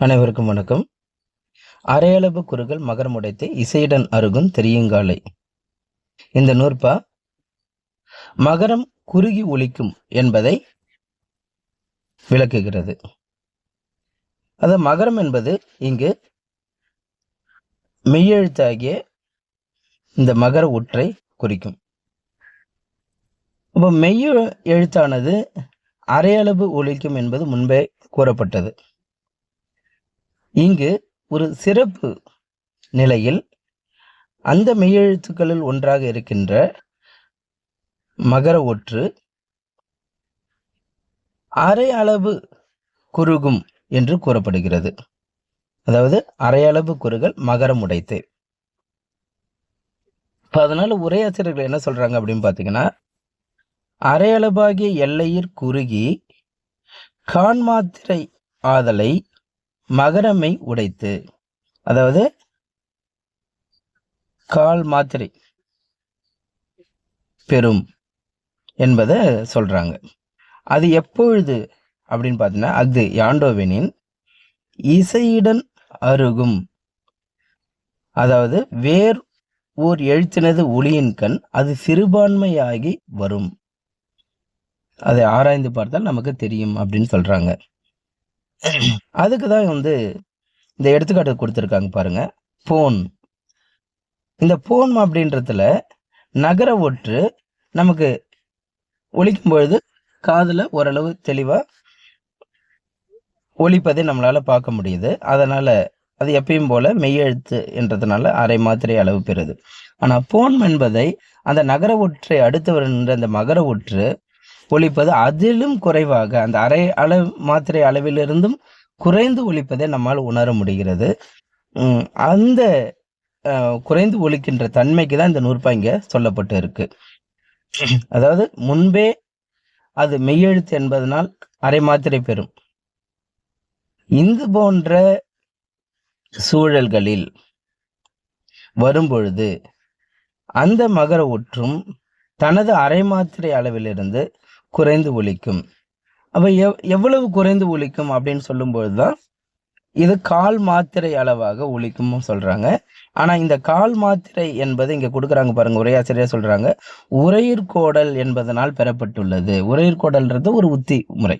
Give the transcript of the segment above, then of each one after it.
அனைவருக்கும் வணக்கம். அரையளவு குறுகல் மகரமுடைத்து இசையுடன் அருகும் தெரியுங்காலை. இந்த நூற்பா மகரம் குறுகி ஒலிக்கும் என்பதை விளக்குகிறது. அது மகரம் என்பது இங்கு மெய்யெழுத்தாகிய இந்த மகர ஒற்றை குறிக்கும். அப்போ மெய்ய எழுத்தானது அரையளவு ஒலிக்கும் என்பது முன்பே கூறப்பட்டது. இங்கு ஒரு சிறப்பு நிலையில் அந்த மெய்யெழுத்துக்களில் ஒன்றாக இருக்கின்ற மகர ஒற்று அரை அளவு குறுகும் என்று கூறப்படுகிறது. அதாவது அரையளவு குறுகல் மகரம் உடைத்து. அதனால உரையாசிரியர்கள் என்ன சொல்றாங்க அப்படின்னு பார்த்தீங்கன்னா, அரையளவாகிய எல்லையிற் குறுகி கான்மாத்திரை ஆதலை மகரமை உடைத்து, அதாவது கால் மாத்திரை பெறும் என்பதை சொல்றாங்க. அது எப்பொழுது அப்படின்னு பார்த்தீங்கன்னா, அது யாண்டோவெனின் இசையுடன் அருகும், அதாவது வேர் ஓர் எழுத்தினது ஒளியின் கண் அது சிறுபான்மையாகி வரும். அதை ஆராய்ந்து பார்த்தால் நமக்கு தெரியும் அப்படின்னு சொல்றாங்க. அதுக்கு தான் இந்த எடுத்துக்காட்டு கொடுத்துருக்காங்க பாருங்க. போன். இந்த போன் அப்படின்றதுல நகர ஒற்று நமக்கு ஒலிக்கும் பொழுது காதுல ஓரளவு தெளிவா ஒலிப்பதை நம்மளால பார்க்க முடியுது. அதனால அது எப்பயும் போல மெய்யெழுத்து என்றதுனால அரை மாத்திரை அளவு பெறுது. ஆனா போன் என்பதை அந்த நகர ஒற்றை அடுத்து வருகின்ற அந்த மகர ஒற்று ஒலிப்பது அதிலும் குறைவாக, அந்த அரை அளவு மாத்திரை அளவிலிருந்தும் குறைந்து ஒலிப்பதை நம்மால் உணர முடிகிறது. அந்த குறைந்து ஒலிக்கின்ற தன்மைக்கு தான் இந்த நூற்பா இங்க சொல்லப்பட்டு இருக்கு. அதாவது முன்பே அது மெய்யெழுத்து என்பதனால் அரை மாத்திரை பெறும். இந்த போன்ற சூழல்களில் வரும்பொழுது அந்த மகர ஒற்றும் தனது அரை மாத்திரை அளவிலிருந்து குறைந்து ஒலிக்கும். அப்ப எவ்வளவு குறைந்து ஒலிக்கும் அப்படின்னு சொல்லும்பொழுதுதான் இது கால் மாத்திரை அளவாக ஒலிக்கும் சொல்றாங்க. ஆனா இந்த கால் மாத்திரை என்பது இங்க கொடுக்குறாங்க பாருங்க, உரையாசிரியர் சொல்றாங்க உரையிற்கோடல் என்பதனால் பெறப்பட்டுள்ளது. உரையிற்கோடல்ன்றது ஒரு உத்தி முறை.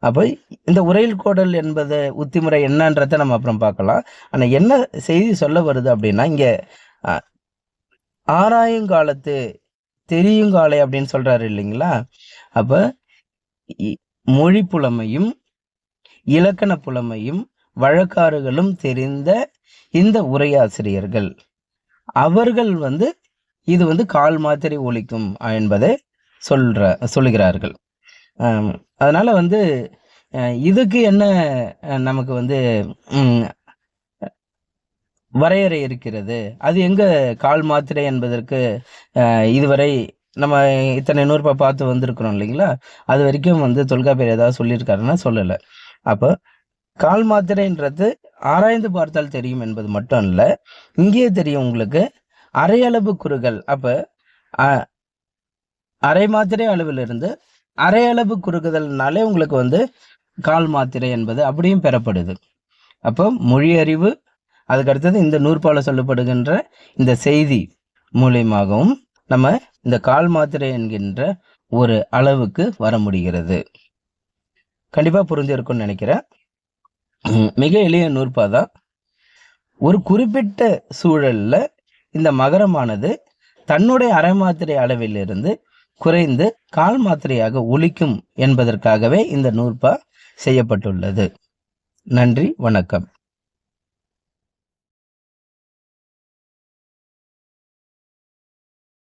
அப்ப இந்த உரையிற்கோடல் என்பது உத்தி முறை என்னன்றதை நம்ம அப்புறம் பார்க்கலாம். ஆனா என்ன செய்தி சொல்ல வருது அப்படின்னா, இங்க ஆராயுங்காலத்து தெரியுங்காலை அப்படின்னு சொல்றாரு இல்லைங்களா? அப்ப மொழி புலமையும் இலக்கண புலமையும் வழக்காறுகளும் தெரிந்த இந்த உரையாசிரியர்கள் அவர்கள் இது கால் மாத்திரை ஒலிக்கும் என்பதை சொல்லுகிறார்கள். அதனால இதுக்கு என்ன நமக்கு வரையறை இருக்கிறது, அது எங்க கால் மாத்திரை என்பதற்கு இதுவரை நம்ம இத்தனை நூற்பா பார்த்து வந்திருக்கிறோம் இல்லைங்களா? அது வரைக்கும் தொல்காப்பியர் ஏதாவது சொல்லியிருக்காருன்னா சொல்லலை. அப்போ கால் மாத்திரைன்றது ஆராய்ந்து பார்த்தால் தெரியும் என்பது மட்டும் இல்லை, இங்கேயே தெரியும் உங்களுக்கு அரையளவு குறுகல். அப்போ அரை மாத்திரை அளவிலிருந்து அரையளவு குறுகுதல்னாலே உங்களுக்கு கால் மாத்திரை என்பது அப்படியும் பெறப்படுது. அப்போ மொழி அறிவு, அதுக்கடுத்தது இந்த நூற்பால சொல்லப்படுகின்ற இந்த செய்தி மூலியமாகவும் நம்ம இந்த கால் மாத்திரை என்கின்ற ஒரு அளவுக்கு வர முடிகிறது. கண்டிப்பா புரிஞ்சிருக்கும்னு நினைக்கிறேன். மிக எளிய நூற்பா தான். ஒரு குறிப்பிட்ட சூழல்ல இந்த மகரமானது தன்னுடைய அரை மாத்திரை அளவிலிருந்து குறைந்து கால் மாத்திரையாக ஒலிக்கும் என்பதற்காகவே இந்த நூற்பா செய்யப்பட்டுள்ளது. நன்றி, வணக்கம்.